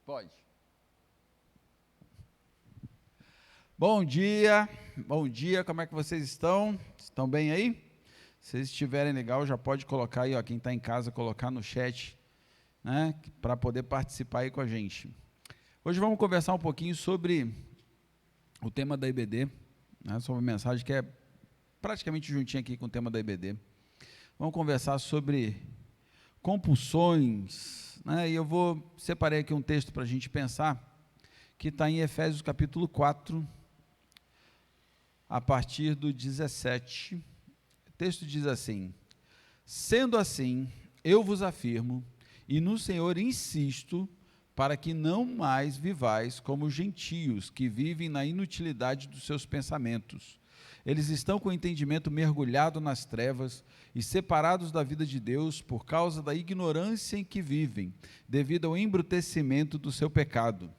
Pode. Bom dia, como é que vocês estão? Estão bem aí? Se vocês estiverem legal, já pode colocar aí, ó, quem está em casa, colocar no chat, né, para poder participar aí com a gente. Hoje vamos conversar um pouquinho sobre o tema da IBD, né, sobre uma mensagem que é praticamente juntinha aqui com o tema da IBD. Vamos conversar sobre compulsões, né, e eu separei aqui um texto para a gente pensar, que está em Efésios capítulo 4, a partir do 17, o texto diz assim: sendo assim, eu vos afirmo, e no Senhor insisto, para que não mais vivais como gentios, que vivem na inutilidade dos seus pensamentos. Eles estão com o entendimento mergulhado nas trevas e separados da vida de Deus por causa da ignorância em que vivem, devido ao embrutecimento do seu pecado.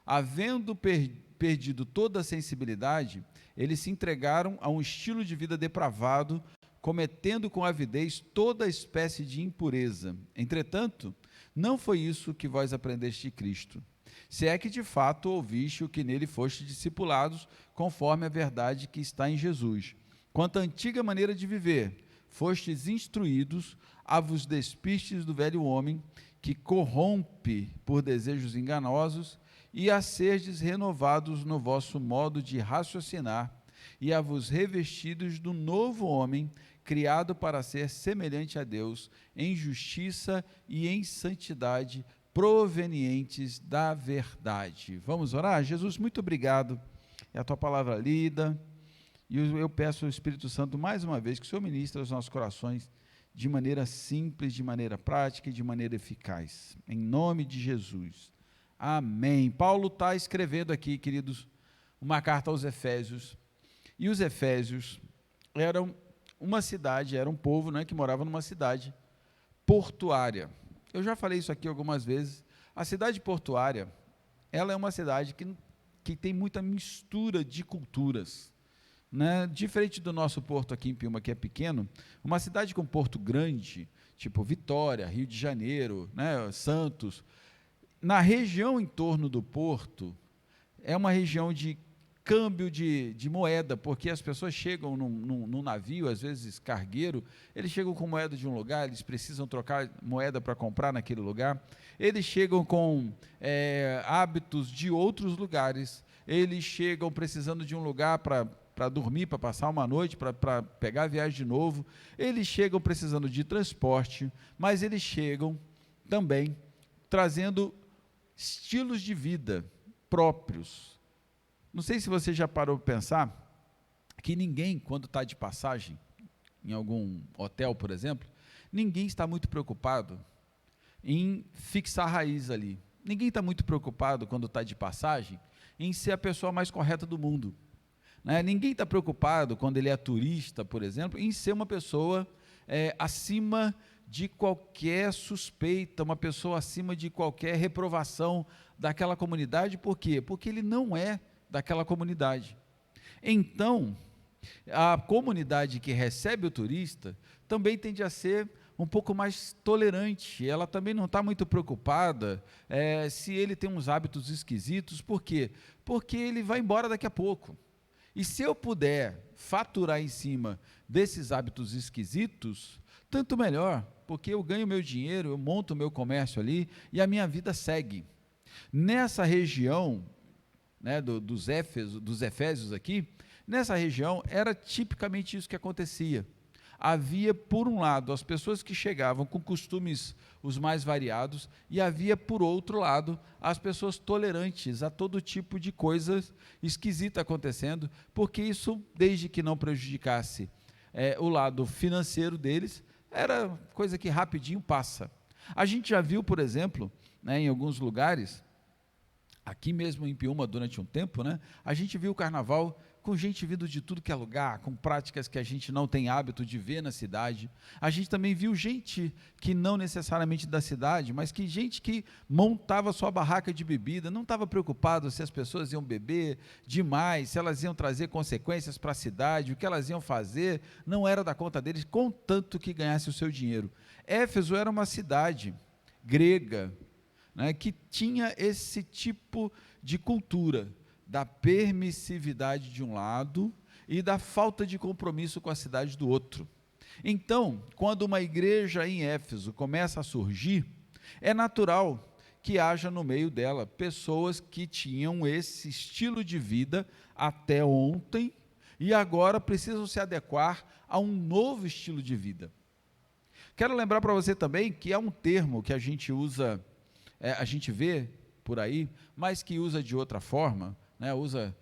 Havendo perdido toda a sensibilidade, eles se entregaram a um estilo de vida depravado, cometendo com avidez toda espécie de impureza. Entretanto, não foi isso que vós aprendeste de Cristo, se é que de fato ouviste o que nele foste discipulados, conforme a verdade que está em Jesus. Quanto à antiga maneira de viver, fostes instruídos a vos despistes do velho homem, que corrompe por desejos enganosos, e a serdes renovados no vosso modo de raciocinar, e a vos revestidos do novo homem, criado para ser semelhante a Deus, em justiça e em santidade, provenientes da verdade. Vamos orar? Jesus, muito obrigado, é a tua palavra lida, e eu peço ao Espírito Santo, mais uma vez, que o Senhor ministre aos nossos corações, de maneira simples, de maneira prática e de maneira eficaz, em nome de Jesus. Amém. Paulo está escrevendo aqui, queridos, uma carta aos Efésios, e os Efésios eram uma cidade, era um povo, né, que morava numa cidade portuária. Eu já falei isso aqui algumas vezes. A cidade portuária, ela é uma cidade que tem muita mistura de culturas, né? Diferente do nosso porto aqui em Piúma, que é pequeno, uma cidade com porto grande, tipo Vitória, Rio de Janeiro, né, Santos, na região em torno do porto, é uma região de câmbio de moeda, porque as pessoas chegam num navio, às vezes cargueiro, eles chegam com moeda de um lugar, eles precisam trocar moeda para comprar naquele lugar, eles chegam com hábitos de outros lugares, eles chegam precisando de um lugar para dormir, para passar uma noite, para pegar a viagem de novo, eles chegam precisando de transporte, mas eles chegam também trazendo estilos de vida próprios. Não sei se você já parou para pensar que ninguém, quando está de passagem, em algum hotel, por exemplo, ninguém está muito preocupado em fixar raiz ali. Ninguém está muito preocupado, quando está de passagem, em ser a pessoa mais correta do mundo, né? Ninguém está preocupado, quando ele é turista, por exemplo, em ser uma pessoa acima de qualquer suspeita, uma pessoa acima de qualquer reprovação daquela comunidade. Por quê? Porque ele não é daquela comunidade. Então, a comunidade que recebe o turista também tende a ser um pouco mais tolerante, ela também não está muito preocupada se ele tem uns hábitos esquisitos. Por quê? Porque ele vai embora daqui a pouco. E se eu puder faturar em cima desses hábitos esquisitos, tanto melhor, porque eu ganho meu dinheiro, eu monto o meu comércio ali e a minha vida segue. Nessa região, né, dos Efésios aqui, nessa região era tipicamente isso que acontecia. Havia, por um lado, as pessoas que chegavam com costumes os mais variados, e havia, por outro lado, as pessoas tolerantes a todo tipo de coisas esquisita acontecendo, porque isso, desde que não prejudicasse o lado financeiro deles, era coisa que rapidinho passa. A gente já viu, por exemplo, né, em alguns lugares, aqui mesmo em Piúma, durante um tempo, né, a gente viu o carnaval com gente vindo de tudo que é lugar, com práticas que a gente não tem hábito de ver na cidade. A gente também viu gente que não necessariamente da cidade, mas que gente que montava sua barraca de bebida, não estava preocupado se as pessoas iam beber demais, se elas iam trazer consequências para a cidade, o que elas iam fazer, não era da conta deles, contanto que ganhasse o seu dinheiro. Éfeso era uma cidade grega, né, que tinha esse tipo de cultura, da permissividade de um lado e da falta de compromisso com a cidade do outro. Então, quando uma igreja em Éfeso começa a surgir, é natural que haja no meio dela pessoas que tinham esse estilo de vida até ontem e agora precisam se adequar a um novo estilo de vida. Quero lembrar para você também que há um termo que a gente usa, a gente vê por aí, mas que usa de outra forma, né, usa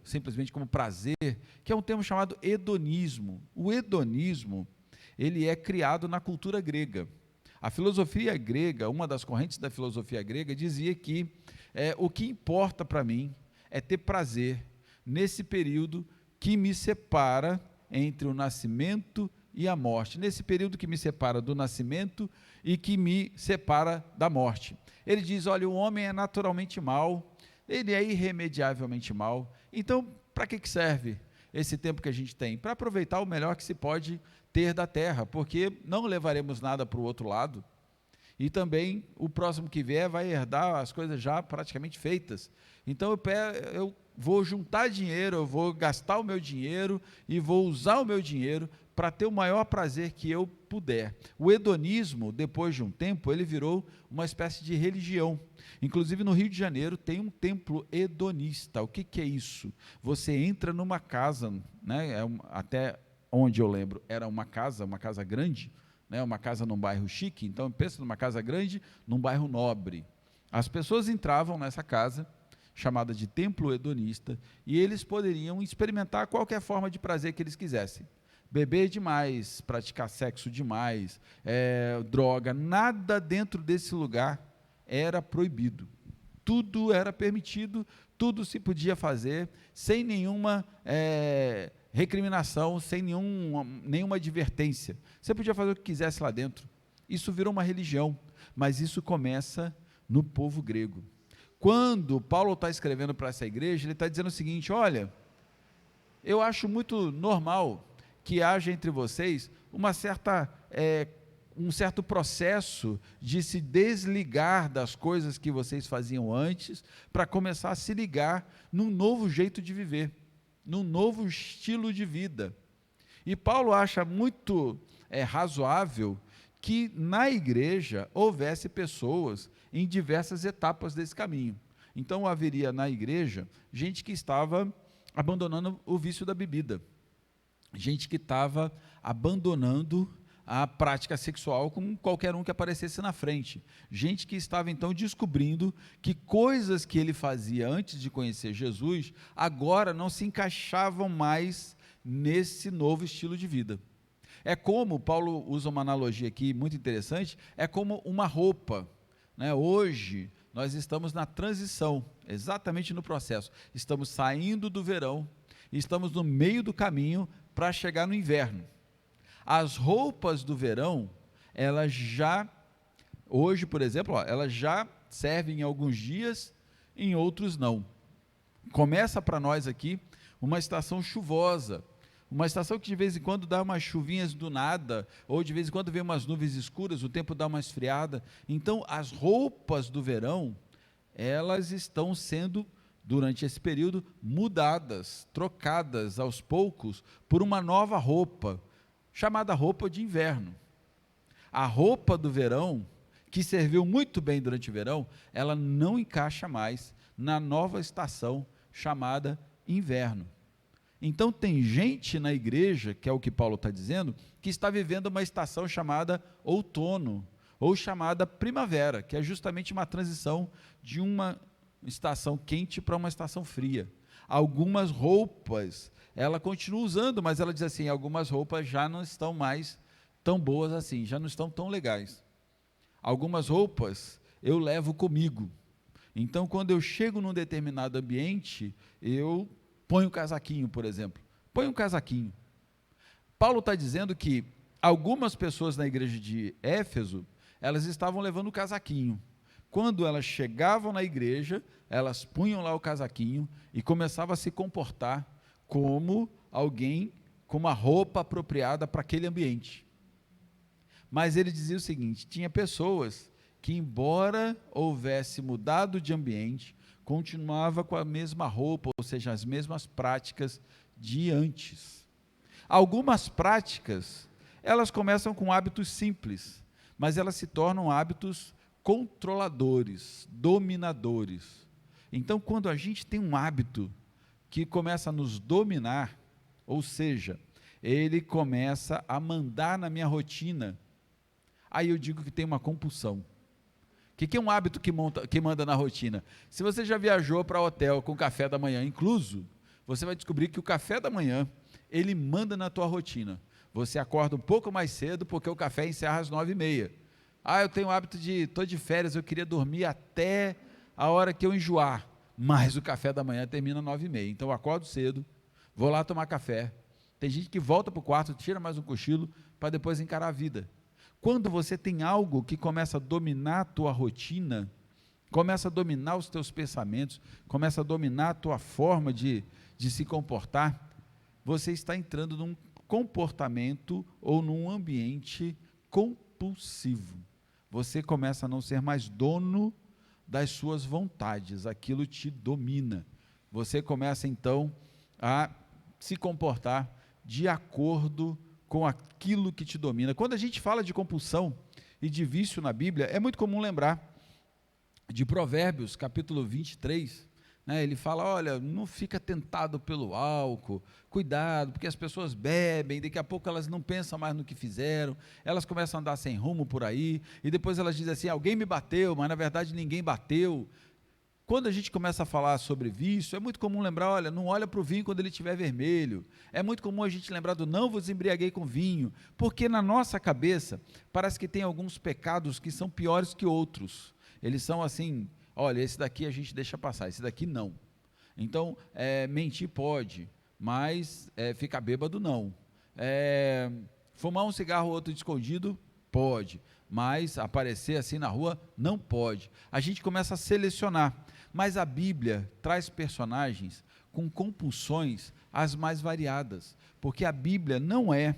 simplesmente como prazer, que é um termo chamado hedonismo. O hedonismo, ele é criado na cultura grega. A filosofia grega, uma das correntes da filosofia grega, dizia que o que importa para mim é ter prazer nesse período que me separa entre o nascimento e a morte, nesse período que me separa do nascimento e que me separa da morte. Ele diz, olha, o homem é naturalmente mau, ele é irremediavelmente mau, então para que serve esse tempo que a gente tem? Para aproveitar o melhor que se pode ter da terra, porque não levaremos nada para o outro lado, e também o próximo que vier vai herdar as coisas já praticamente feitas. Então eu vou juntar dinheiro, eu vou gastar o meu dinheiro e vou usar o meu dinheiro para ter o maior prazer que eu puder. O hedonismo, depois de um tempo, ele virou uma espécie de religião. Inclusive no Rio de Janeiro tem um templo hedonista. O que é isso? Você entra numa casa, né, até onde eu lembro, era uma casa grande, né, uma casa num bairro chique, então pensa numa casa grande, num bairro nobre. As pessoas entravam nessa casa, chamada de templo hedonista, e eles poderiam experimentar qualquer forma de prazer que eles quisessem. Beber demais, praticar sexo demais, droga, nada dentro desse lugar era proibido. Tudo era permitido, tudo se podia fazer, sem nenhuma recriminação, sem nenhuma advertência. Você podia fazer o que quisesse lá dentro. Isso virou uma religião, mas isso começa no povo grego. Quando Paulo está escrevendo para essa igreja, ele está dizendo o seguinte, olha, eu acho muito normal que haja entre vocês um certo processo de se desligar das coisas que vocês faziam antes, para começar a se ligar num novo jeito de viver, num novo estilo de vida. E Paulo acha muito razoável que na igreja houvesse pessoas em diversas etapas desse caminho. Então haveria na igreja gente que estava abandonando o vício da bebida, gente que estava abandonando a prática sexual com qualquer um que aparecesse na frente, gente que estava então descobrindo que coisas que ele fazia antes de conhecer Jesus, agora não se encaixavam mais nesse novo estilo de vida. É como, Paulo usa uma analogia aqui muito interessante, é como uma roupa, né? Hoje nós estamos na transição, exatamente no processo, estamos saindo do verão, estamos no meio do caminho para chegar no inverno. As roupas do verão, elas já, hoje por exemplo, elas já servem em alguns dias, em outros não. Começa para nós aqui uma estação chuvosa, uma estação que de vez em quando dá umas chuvinhas do nada, ou de vez em quando vem umas nuvens escuras, o tempo dá uma esfriada. Então as roupas do verão, elas estão sendo, durante esse período, mudadas, trocadas aos poucos por uma nova roupa, chamada roupa de inverno. A roupa do verão, que serviu muito bem durante o verão, ela não encaixa mais na nova estação chamada inverno. Então tem gente na igreja, que é o que Paulo está dizendo, que está vivendo uma estação chamada outono, ou chamada primavera, que é justamente uma transição de uma estação quente para uma estação fria. Algumas roupas, ela continua usando, mas ela diz assim, algumas roupas já não estão mais tão boas assim, já não estão tão legais. Algumas roupas eu levo comigo. Então, quando eu chego num determinado ambiente, eu ponho um casaquinho, por exemplo. Põe um casaquinho. Paulo está dizendo que algumas pessoas na igreja de Éfeso, elas estavam levando o casaquinho. Quando elas chegavam na igreja, elas punham lá o casaquinho e começavam a se comportar como alguém com uma roupa apropriada para aquele ambiente. Mas ele dizia o seguinte, tinha pessoas que, embora houvesse mudado de ambiente, continuava com a mesma roupa, ou seja, as mesmas práticas de antes. Algumas práticas, elas começam com hábitos simples, mas elas se tornam hábitos controladores, dominadores. Então, quando a gente tem um hábito que começa a nos dominar, ou seja, ele começa a mandar na minha rotina, aí eu digo que tem uma compulsão. O que é um hábito que manda na rotina? Se você já viajou para hotel com café da manhã incluso, você vai descobrir que o café da manhã, ele manda na tua rotina. Você acorda um pouco mais cedo, porque o café encerra às 9h30. Eu tenho o hábito estou de férias, eu queria dormir até a hora que eu enjoar, mas o café da manhã termina às 9h30. Então eu acordo cedo, vou lá tomar café. Tem gente que volta para o quarto, tira mais um cochilo, para depois encarar a vida. Quando você tem algo que começa a dominar a tua rotina, começa a dominar os teus pensamentos, começa a dominar a tua forma de se comportar, você está entrando num comportamento ou num ambiente compulsivo. Você começa a não ser mais dono das suas vontades, aquilo te domina. Você começa então a se comportar de acordo com aquilo que te domina. Quando a gente fala de compulsão e de vício na Bíblia, é muito comum lembrar de Provérbios, capítulo 23, ele fala, olha, não fica tentado pelo álcool, cuidado, porque as pessoas bebem, daqui a pouco elas não pensam mais no que fizeram, elas começam a andar sem rumo por aí, e depois elas dizem assim, alguém me bateu, mas na verdade ninguém bateu. Quando a gente começa a falar sobre vício, é muito comum lembrar, olha, não olha para o vinho quando ele estiver vermelho. É muito comum a gente lembrar do não vos embriaguei com vinho, porque na nossa cabeça parece que tem alguns pecados que são piores que outros. Eles são assim, olha, esse daqui a gente deixa passar, esse daqui não. Então, mentir pode, mas ficar bêbado não. Fumar um cigarro ou outro escondido pode, mas aparecer assim na rua não pode. A gente começa a selecionar. Mas a Bíblia traz personagens com compulsões as mais variadas, porque a Bíblia não é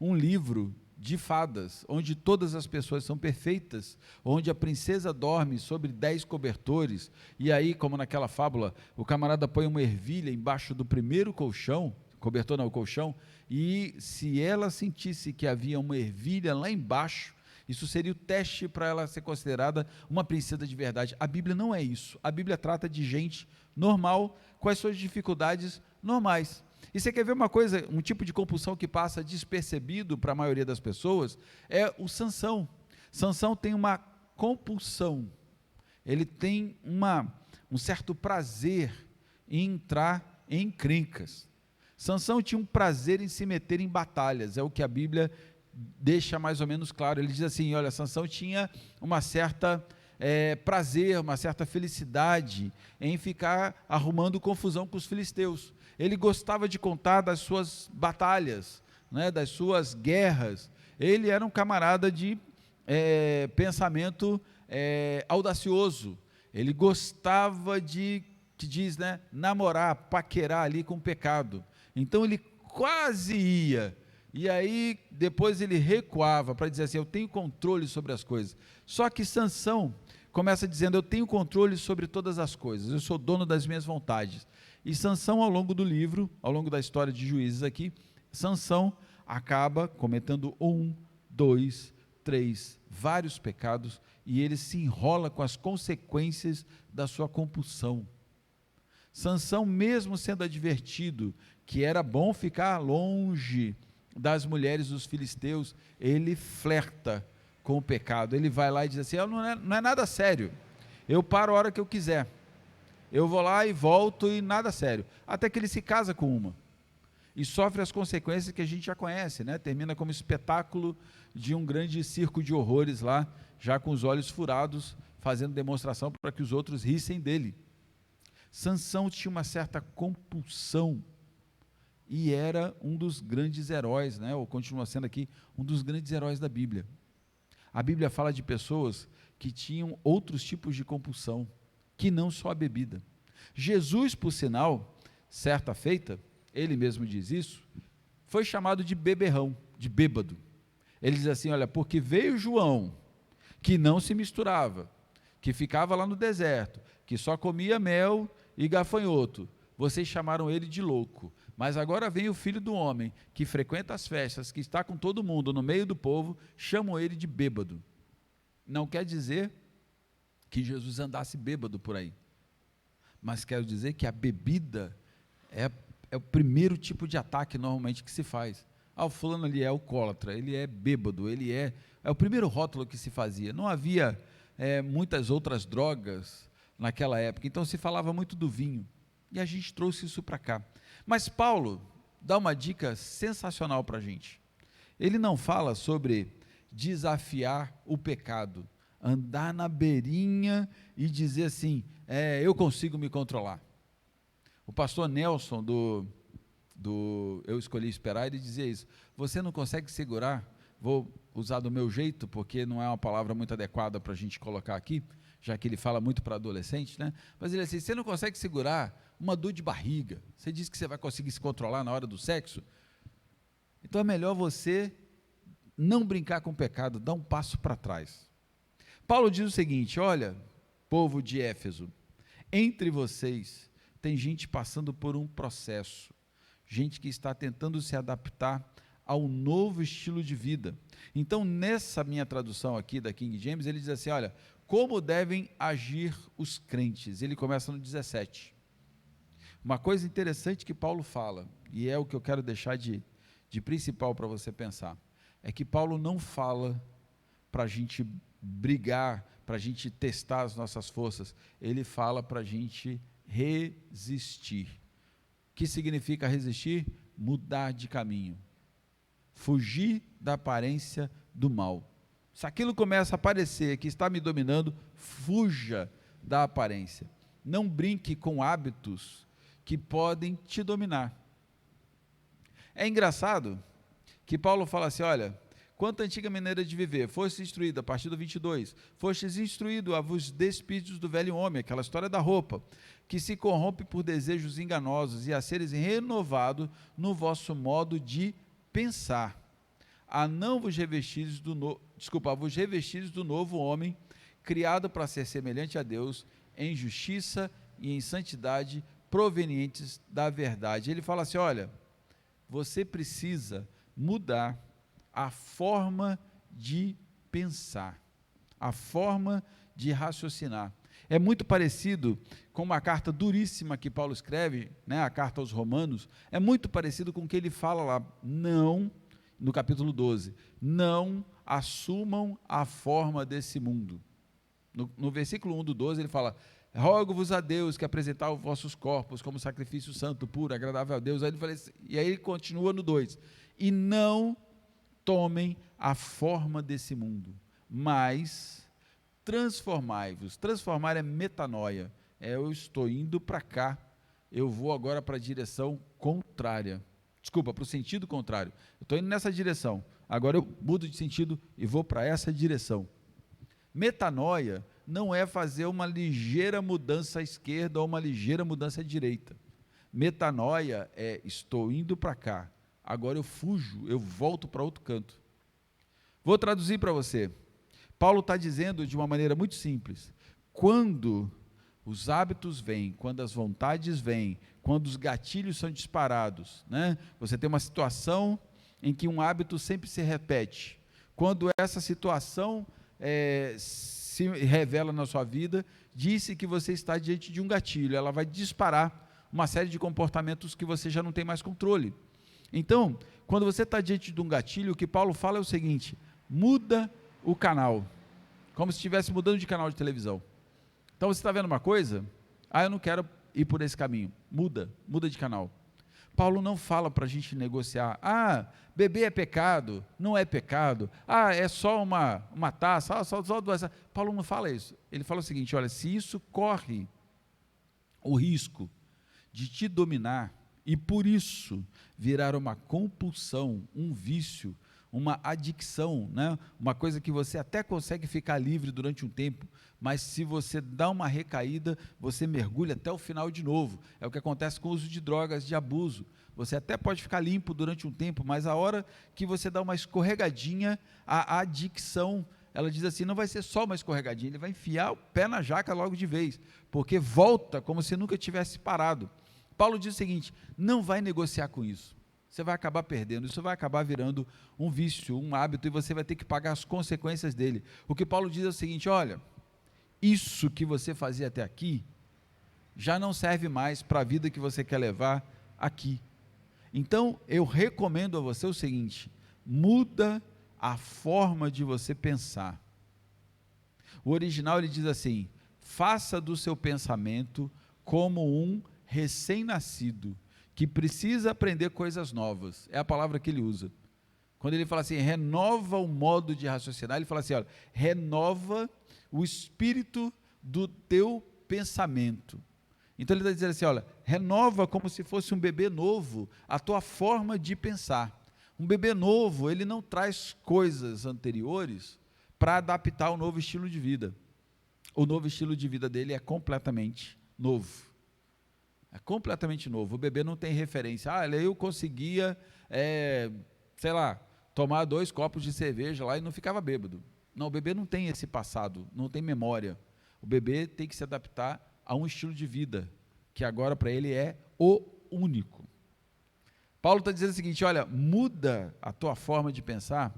um livro de fadas, onde todas as pessoas são perfeitas, onde a princesa dorme sobre 10 cobertores, e aí, como naquela fábula, o camarada põe uma ervilha embaixo do primeiro colchão, cobertor não, colchão, e se ela sentisse que havia uma ervilha lá embaixo, isso seria o teste para ela ser considerada uma princesa de verdade. A Bíblia não é isso. A Bíblia trata de gente normal, com as suas dificuldades normais. E você quer ver uma coisa, um tipo de compulsão que passa despercebido para a maioria das pessoas, é o Sansão. Sansão tem uma compulsão, ele tem um certo prazer em entrar em encrencas. Sansão tinha um prazer em se meter em batalhas, é o que a Bíblia deixa mais ou menos claro. Ele diz assim, olha, Sansão tinha uma certa prazer, uma certa felicidade em ficar arrumando confusão com os filisteus. Ele gostava de contar das suas batalhas, das suas guerras. Ele era um camarada de pensamento audacioso. Ele gostava de, que diz, namorar, paquerar ali com o pecado. Então ele quase ia, e aí depois ele recuava para dizer assim, eu tenho controle sobre as coisas. Só que Sansão começa dizendo, eu tenho controle sobre todas as coisas, eu sou dono das minhas vontades. E Sansão, ao longo do livro, ao longo da história de Juízes aqui, Sansão acaba cometendo 1, 2, 3, vários pecados, e ele se enrola com as consequências da sua compulsão. Sansão, mesmo sendo advertido que era bom ficar longe das mulheres dos filisteus, ele flerta com o pecado. Ele vai lá e diz assim, não é nada sério, eu paro a hora que eu quiser, eu vou lá e volto e nada sério, até que ele se casa com uma, e sofre as consequências que a gente já conhece, termina como espetáculo de um grande circo de horrores lá, já com os olhos furados, fazendo demonstração para que os outros rissem dele. Sansão tinha uma certa compulsão, e era um dos grandes heróis, ou continua sendo aqui, um dos grandes heróis da Bíblia. A Bíblia fala de pessoas que tinham outros tipos de compulsão, que não só a bebida. Jesus, por sinal, certa feita, ele mesmo diz isso, foi chamado de beberrão, de bêbado. Ele diz assim, olha, porque veio João, que não se misturava, que ficava lá no deserto, que só comia mel e gafanhoto. Vocês chamaram ele de louco. Mas agora vem o Filho do Homem, que frequenta as festas, que está com todo mundo no meio do povo, chamam ele de bêbado. Não quer dizer que Jesus andasse bêbado por aí, mas quero dizer que a bebida é o primeiro tipo de ataque normalmente que se faz. O fulano ali é alcoólatra, ele é bêbado, é o primeiro rótulo que se fazia. Não havia muitas outras drogas naquela época, então se falava muito do vinho, e a gente trouxe isso para cá. Mas Paulo dá uma dica sensacional para a gente. Ele não fala sobre desafiar o pecado, andar na beirinha e dizer assim, eu consigo me controlar. O pastor Nelson do Eu Escolhi Esperar, ele dizia isso, você não consegue segurar, vou usar do meu jeito, porque não é uma palavra muito adequada para a gente colocar aqui, já que ele fala muito para adolescente, né? Mas ele assim, você não consegue segurar uma dor de barriga, você diz que você vai conseguir se controlar na hora do sexo, então é melhor você não brincar com o pecado, dar um passo para trás. Paulo diz o seguinte, olha, povo de Éfeso, entre vocês tem gente passando por um processo, gente que está tentando se adaptar ao novo estilo de vida. Então, nessa minha tradução aqui da King James, ele diz assim, olha, como devem agir os crentes? Ele começa no 17. Uma coisa interessante que Paulo fala, e é o que eu quero deixar de principal para você pensar, é que Paulo não fala para a gente brigar, para a gente testar as nossas forças, ele fala para a gente resistir. O que significa resistir? Mudar de caminho, fugir da aparência do mal. Se aquilo começa a parecer que está me dominando, fuja da aparência. Não brinque com hábitos que podem te dominar. É engraçado que Paulo fala assim, olha, quanto à antiga maneira de viver, foste instruído, a partir do 22, fostes instruído a vos despidos do velho homem, aquela história da roupa, que se corrompe por desejos enganosos, e a seres renovado no vosso modo de pensar, a não vos revestires vos revestires do novo homem, criado para ser semelhante a Deus, em justiça e em santidade, provenientes da verdade. Ele fala assim, olha, você precisa mudar a forma de pensar, a forma de raciocinar. É muito parecido com uma carta duríssima que Paulo escreve, né, a carta aos Romanos, é muito parecido com o que ele fala lá, não, no capítulo 12, não assumam a forma desse mundo. No versículo 1 do 12 ele fala, rogo-vos a Deus que apresentar os vossos corpos como sacrifício santo, puro, agradável a Deus, e aí ele continua no 2, e não tomem a forma desse mundo, mas transformai-vos. Transformar é metanoia, eu estou indo para cá, eu vou agora para a direção contrária, para o sentido contrário, eu estou indo nessa direção, agora eu mudo de sentido e vou para essa direção. Metanoia não é fazer uma ligeira mudança à esquerda ou uma ligeira mudança à direita. Metanoia é, estou indo para cá, agora eu fujo, eu volto para outro canto. Vou traduzir para você. Paulo está dizendo de uma maneira muito simples, quando os hábitos vêm, quando as vontades vêm, quando os gatilhos são disparados, né? Você tem uma situação em que um hábito sempre se repete, quando essa situação se revela na sua vida, disse que você está diante de um gatilho, ela vai disparar uma série de comportamentos que você já não tem mais controle. Então, quando você está diante de um gatilho, o que Paulo fala é o seguinte, muda o canal, como se estivesse mudando de canal de televisão. Então você está vendo uma coisa, eu não quero ir por esse caminho, muda de canal. Paulo não fala para a gente negociar, beber é pecado, não é pecado, é só uma taça, só duas. Paulo não fala isso, ele fala o seguinte, olha, se isso corre o risco de te dominar, e por isso virar uma compulsão, um vício, uma adicção, né? Uma coisa que você até consegue ficar livre durante um tempo, mas se você dá uma recaída, você mergulha até o final de novo. É o que acontece com o uso de drogas, de abuso. Você até pode ficar limpo durante um tempo, mas a hora que você dá uma escorregadinha, a adicção ela diz assim, não vai ser só uma escorregadinha, ele vai enfiar o pé na jaca logo de vez, porque volta como se nunca tivesse parado. Paulo diz o seguinte, não vai negociar com isso, você vai acabar perdendo, isso vai acabar virando um vício, um hábito, e você vai ter que pagar as consequências dele. O que Paulo diz é o seguinte, olha, isso que você fazia até aqui, já não serve mais para a vida que você quer levar aqui. Então, eu recomendo a você o seguinte, muda a forma de você pensar. O original ele diz assim, faça do seu pensamento como um recém-nascido, que precisa aprender coisas novas, é a palavra que ele usa. Quando ele fala assim, renova o modo de raciocinar, ele fala assim, olha, renova o espírito do teu pensamento. Então ele está dizendo assim, olha, renova como se fosse um bebê novo, a tua forma de pensar. Um bebê novo, ele não traz coisas anteriores para adaptar ao novo estilo de vida. O novo estilo de vida dele é completamente novo. É completamente novo. O bebê não tem referência. Eu conseguia, sei lá, tomar 2 copos de cerveja lá e não ficava bêbado. Não, o bebê não tem esse passado, não tem memória. O bebê tem que se adaptar a um estilo de vida, que agora para ele é o único. Paulo está dizendo o seguinte, olha, muda a tua forma de pensar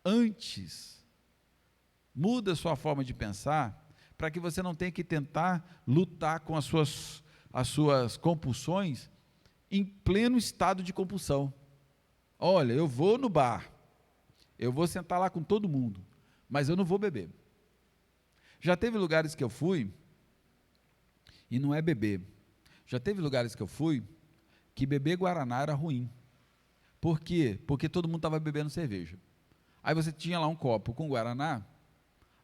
antes, muda a sua forma de pensar, para que você não tenha que tentar lutar com as suas compulsões em pleno estado de compulsão. Olha, eu vou no bar, eu vou sentar lá com todo mundo, mas eu não vou beber. Já teve lugares que eu fui, e não é beber, já teve lugares que eu fui, que beber Guaraná era ruim. Por quê? Porque todo mundo estava bebendo cerveja. Aí você tinha lá um copo com Guaraná,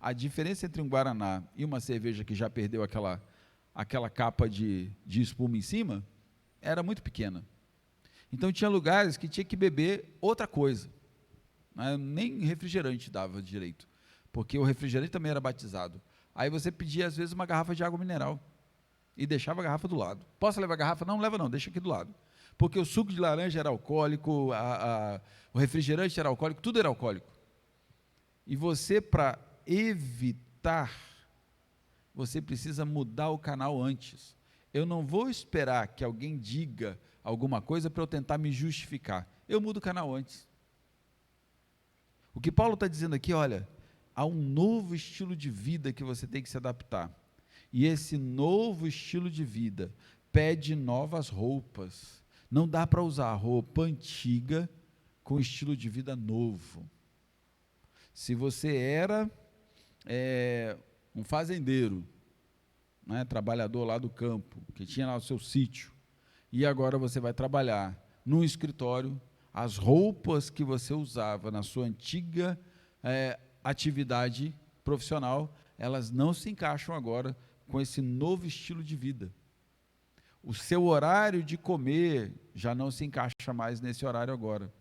a diferença entre um Guaraná e uma cerveja que já perdeu aquela capa de espuma em cima, era muito pequena. Então tinha lugares que tinha que beber outra coisa, né? Nem refrigerante dava direito, porque o refrigerante também era batizado. Aí você pedia às vezes uma garrafa de água mineral, e deixava a garrafa do lado. Posso levar a garrafa? Não, leva não, deixa aqui do lado. Porque o suco de laranja era alcoólico, o refrigerante era alcoólico, tudo era alcoólico. E você, para evitar, você precisa mudar o canal antes. Eu não vou esperar que alguém diga alguma coisa para eu tentar me justificar. Eu mudo o canal antes. O que Paulo está dizendo aqui, olha, há um novo estilo de vida que você tem que se adaptar. E esse novo estilo de vida pede novas roupas. Não dá para usar roupa antiga com estilo de vida novo. Se você era um fazendeiro, né, trabalhador lá do campo, que tinha lá o seu sítio, e agora você vai trabalhar num escritório, as roupas que você usava na sua antiga atividade profissional, elas não se encaixam agora com esse novo estilo de vida. O seu horário de comer já não se encaixa mais nesse horário agora.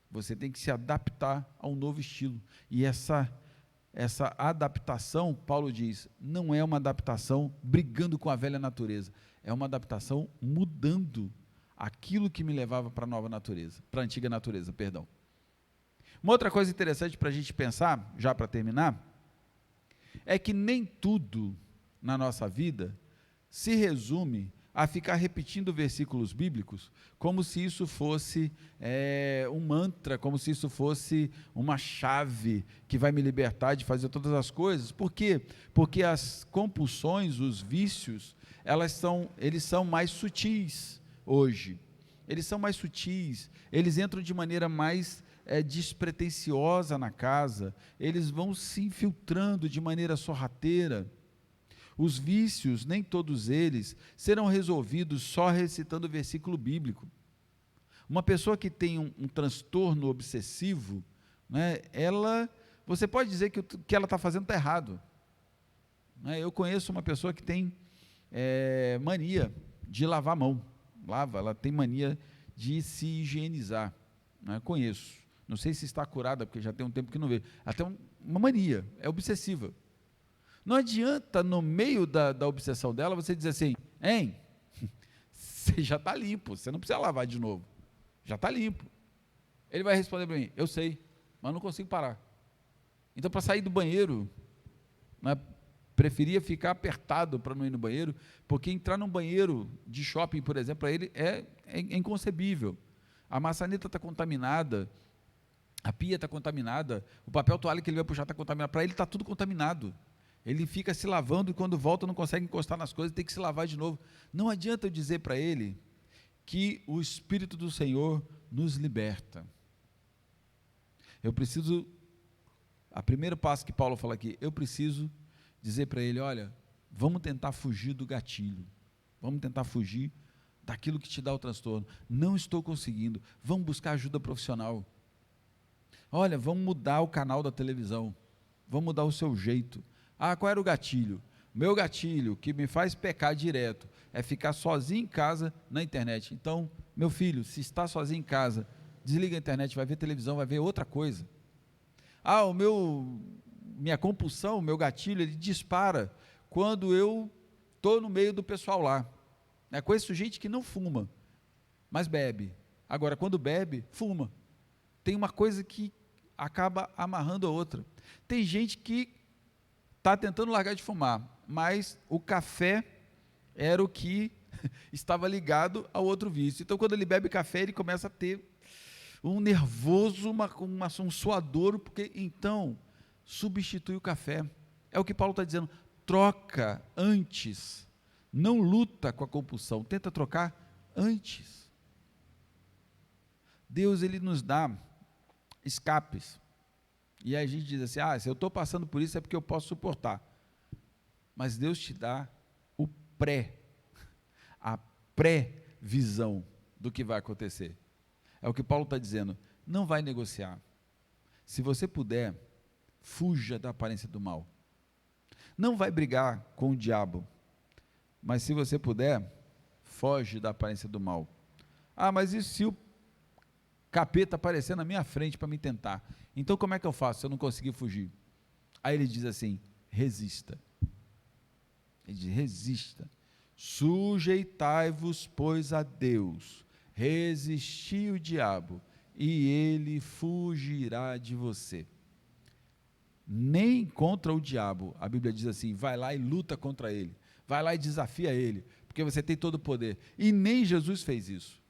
Você tem que se adaptar a um novo estilo. E essa adaptação, Paulo diz, não é uma adaptação brigando com a velha natureza, é uma adaptação mudando aquilo que me levava para a nova natureza, para a antiga natureza, perdão. Uma outra coisa interessante para a gente pensar, já para terminar, é que nem tudo na nossa vida se resume a ficar repetindo versículos bíblicos como se isso fosse um mantra, como se isso fosse uma chave que vai me libertar de fazer todas as coisas. Por quê? Porque as compulsões, os vícios, eles são mais sutis hoje. Eles são mais sutis, eles entram de maneira mais despretensiosa na casa, eles vão se infiltrando de maneira sorrateira. Os vícios, nem todos eles, serão resolvidos só recitando versículo bíblico. Uma pessoa que tem um transtorno obsessivo, né, você pode dizer que o que ela está fazendo está errado. Né, eu conheço uma pessoa que tem mania de lavar a mão, ela tem mania de se higienizar. Né, conheço, não sei se está curada, porque já tem um tempo que não vejo, até uma mania, é obsessiva. Não adianta, no meio da obsessão dela, você dizer assim, você já está limpo, você não precisa lavar de novo, já está limpo. Ele vai responder para mim, eu sei, mas não consigo parar. Então, para sair do banheiro, né, preferia ficar apertado para não ir no banheiro, porque entrar num banheiro de shopping, por exemplo, para ele é inconcebível. A maçaneta está contaminada, a pia está contaminada, o papel toalha que ele vai puxar está contaminado, para ele está tudo contaminado. Ele fica se lavando e quando volta não consegue encostar nas coisas, tem que se lavar de novo. Não adianta eu dizer para ele que o Espírito do Senhor nos liberta. Eu preciso, a primeiro passo que Paulo fala aqui, eu preciso dizer para ele, olha, vamos tentar fugir do gatilho, vamos tentar fugir daquilo que te dá o transtorno. Não estou conseguindo, vamos buscar ajuda profissional. Olha, vamos mudar o canal da televisão, vamos mudar o seu jeito. Ah, qual era o gatilho? Meu gatilho, que me faz pecar direto, é ficar sozinho em casa na internet. Então, meu filho, se está sozinho em casa, desliga a internet, vai ver televisão, vai ver outra coisa. Ah, minha compulsão, meu gatilho, ele dispara quando eu estou no meio do pessoal lá. Conheço gente que não fuma, mas bebe. Agora, quando bebe, fuma. Tem uma coisa que acaba amarrando a outra. Tem gente que está tentando largar de fumar, mas o café era o que estava ligado ao outro vício. Então, quando ele bebe café, ele começa a ter um nervoso, um suador, porque então substitui o café. É o que Paulo está dizendo, troca antes, não luta com a compulsão, tenta trocar antes. Deus, ele nos dá escapes, e aí a gente diz assim, se eu estou passando por isso é porque eu posso suportar, mas Deus te dá a pré-visão do que vai acontecer. É o que Paulo está dizendo, não vai negociar. Se você puder, fuja da aparência do mal. Não vai brigar com o diabo, mas se você puder, foge da aparência do mal. Mas e se o capeta aparecer na minha frente para me tentar? Então como é que eu faço se eu não conseguir fugir? Aí ele diz assim, resista. Ele diz, resista. Sujeitai-vos, pois, a Deus. Resisti o diabo, e ele fugirá de você. Nem contra o diabo, a Bíblia diz assim, vai lá e luta contra ele, vai lá e desafia ele, porque você tem todo o poder. E nem Jesus fez isso.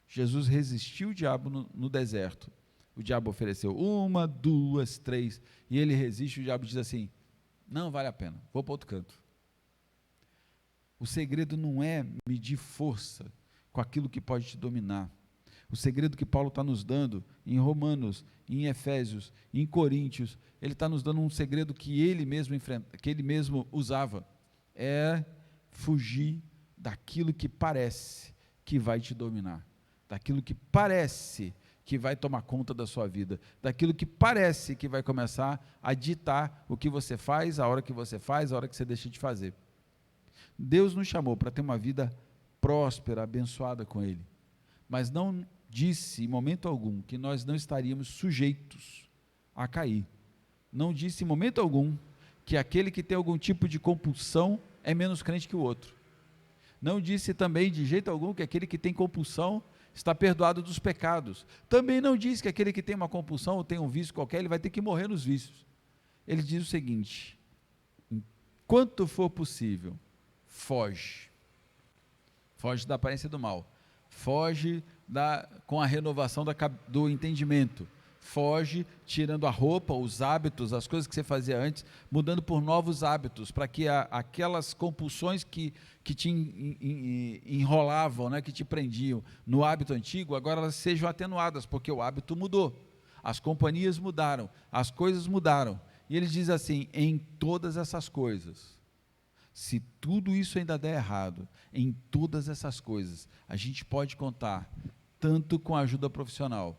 Jesus resistiu o diabo no deserto. O diabo ofereceu 1, 2, 3, e ele resiste, o diabo diz assim, não vale a pena, vou para outro canto. O segredo não é medir força com aquilo que pode te dominar. O segredo que Paulo está nos dando em Romanos, em Efésios, em Coríntios, ele está nos dando um segredo que ele mesmo usava, é fugir daquilo que parece que vai te dominar, daquilo que parece que vai tomar conta da sua vida, daquilo que parece que vai começar a ditar o que você faz, a hora que você faz, a hora que você deixa de fazer. Deus nos chamou para ter uma vida próspera, abençoada com Ele, mas não disse em momento algum que nós não estaríamos sujeitos a cair. Não disse em momento algum que aquele que tem algum tipo de compulsão é menos crente que o outro. Não disse também de jeito algum que aquele que tem compulsão está perdoado dos pecados. Também não diz que aquele que tem uma compulsão ou tem um vício qualquer, ele vai ter que morrer nos vícios. Ele diz o seguinte, enquanto for possível, foge da aparência do mal, foge com a renovação do entendimento, foge tirando a roupa, os hábitos, as coisas que você fazia antes, mudando por novos hábitos, para que aquelas compulsões que te enrolavam, que te prendiam no hábito antigo, agora elas sejam atenuadas, porque o hábito mudou, as companhias mudaram, as coisas mudaram, e ele diz assim, em todas essas coisas, se tudo isso ainda der errado, em todas essas coisas, a gente pode contar tanto com a ajuda profissional,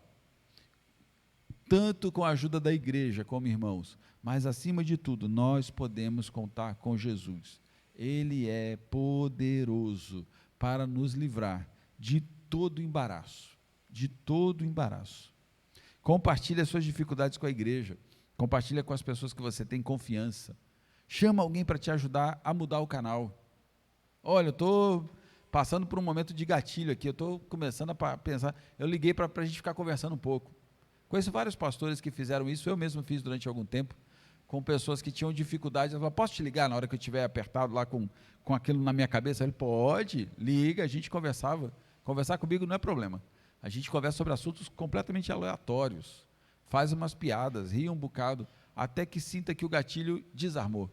tanto com a ajuda da igreja, como irmãos, mas acima de tudo, nós podemos contar com Jesus. Ele é poderoso para nos livrar de todo embaraço, Compartilhe as suas dificuldades com a igreja, compartilhe com as pessoas que você tem confiança, chama alguém para te ajudar a mudar o canal. Olha, eu estou passando por um momento de gatilho aqui, eu estou começando a pensar, eu liguei para a gente ficar conversando um pouco. Conheço vários pastores que fizeram isso, eu mesmo fiz durante algum tempo. com pessoas que tinham dificuldade. Ela falou, posso te ligar na hora que eu estiver apertado lá com aquilo na minha cabeça? Ele, pode, liga, a gente conversava. Conversar comigo não é problema. A gente conversa sobre assuntos completamente aleatórios, faz umas piadas, ri um bocado, até que sinta que o gatilho desarmou.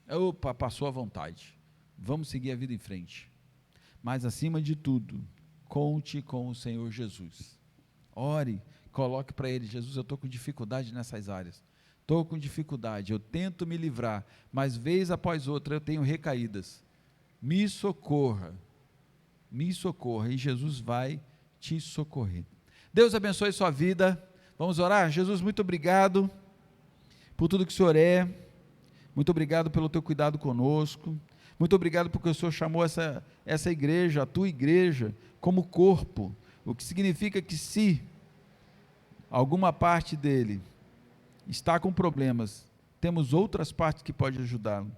Opa, passou à vontade. Vamos seguir a vida em frente. Mas, acima de tudo, conte com o Senhor Jesus. Ore, coloque para Ele, Jesus, eu estou com dificuldade nessas áreas. Estou com dificuldade, eu tento me livrar, mas vez após outra eu tenho recaídas. Me socorra, e Jesus vai te socorrer. Deus abençoe sua vida. Vamos orar? Jesus, muito obrigado por tudo que o Senhor é. Muito obrigado pelo teu cuidado conosco. Muito obrigado porque o Senhor chamou essa igreja, a tua igreja, como corpo, o que significa que se alguma parte dele está com problemas, temos outras partes que podem ajudá-lo.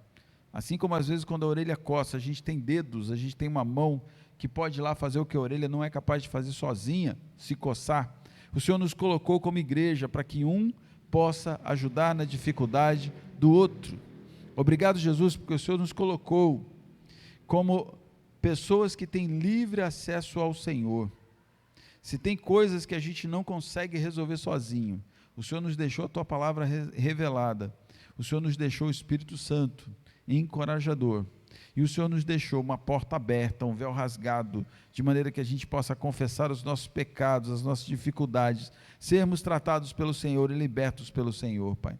Assim como às vezes quando a orelha coça, a gente tem dedos, a gente tem uma mão que pode ir lá fazer o que a orelha não é capaz de fazer sozinha, se coçar. O Senhor nos colocou como igreja para que um possa ajudar na dificuldade do outro. Obrigado, Jesus, porque o Senhor nos colocou como pessoas que têm livre acesso ao Senhor. Se tem coisas que a gente não consegue resolver sozinho, o Senhor nos deixou a tua palavra revelada, o Senhor nos deixou o Espírito Santo, encorajador, e o Senhor nos deixou uma porta aberta, um véu rasgado, de maneira que a gente possa confessar os nossos pecados, as nossas dificuldades, sermos tratados pelo Senhor e libertos pelo Senhor, Pai.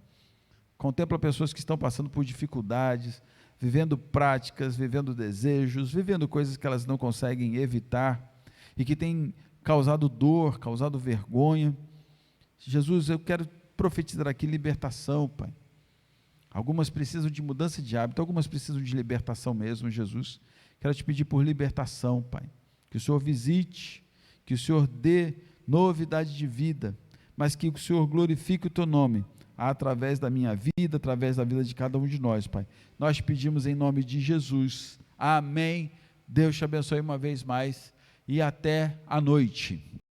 Contempla pessoas que estão passando por dificuldades, vivendo práticas, vivendo desejos, vivendo coisas que elas não conseguem evitar, e que têm causado dor, causado vergonha. Jesus, eu quero profetizar aqui libertação, Pai. Algumas precisam de mudança de hábito, algumas precisam de libertação mesmo, Jesus. Quero te pedir por libertação, Pai. Que o Senhor visite, que o Senhor dê novidade de vida, mas que o Senhor glorifique o teu nome, através da minha vida, através da vida de cada um de nós, Pai. Nós te pedimos em nome de Jesus. Amém. Deus te abençoe uma vez mais e até a noite.